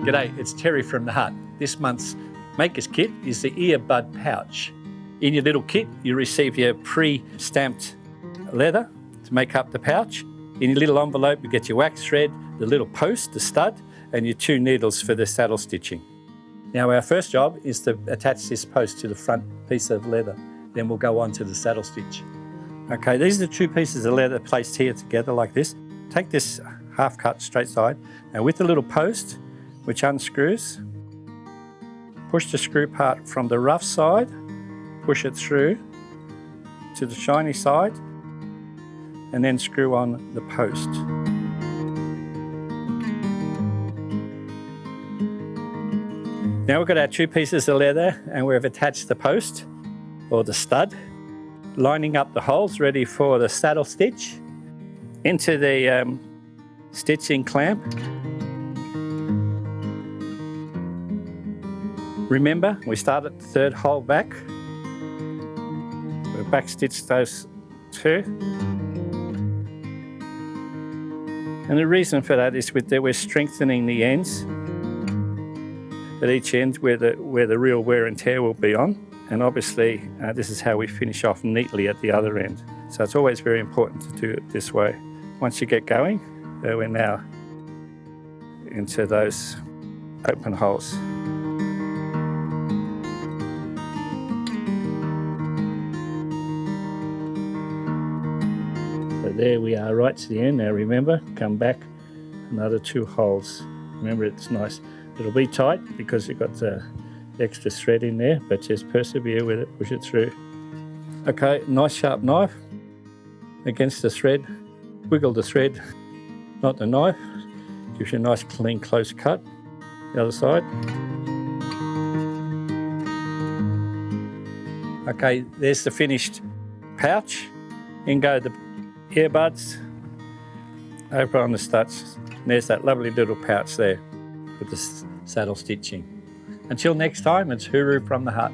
G'day, it's Terry from the Hut. This month's Maker's Kit is the Earbud Pouch. In your little kit, you receive your pre-stamped leather to make up the pouch. In your little envelope, you get your wax thread, the little post, the stud, and your 2 needles for the saddle stitching. Now our first job is to attach this post to the front piece of leather. Then we'll go on to the saddle stitch. Okay, these are the 2 pieces of leather placed here together like this. Take this half cut straight side, and with the little post, which unscrews, push the screw part from the rough side, push it through to the shiny side, and then screw on the post. Now we've got our 2 pieces of leather and we've attached the post, or the stud, lining up the holes ready for the saddle stitch into the stitching clamp. Remember, we start at the 3rd hole back. We'll backstitch those 2. And the reason for that is that we're strengthening the ends at each end where the real wear and tear will be on. And obviously, this is how we finish off neatly at the other end. So it's always very important to do it this way. Once you get going, we're now into those open holes. So there we are, right to the end. Now remember, come back another 2 holes. Remember, it's nice. It'll be tight because you've got the extra thread in there, but just persevere with it, push it through. Okay, nice sharp knife against the thread. Wiggle the thread, not the knife. Gives you a nice clean close cut. The other side. Okay, there's the finished pouch. In go the earbuds over on the studs. And there's that lovely little pouch there with the saddle stitching. Until next time, it's Hooroo from the Hut.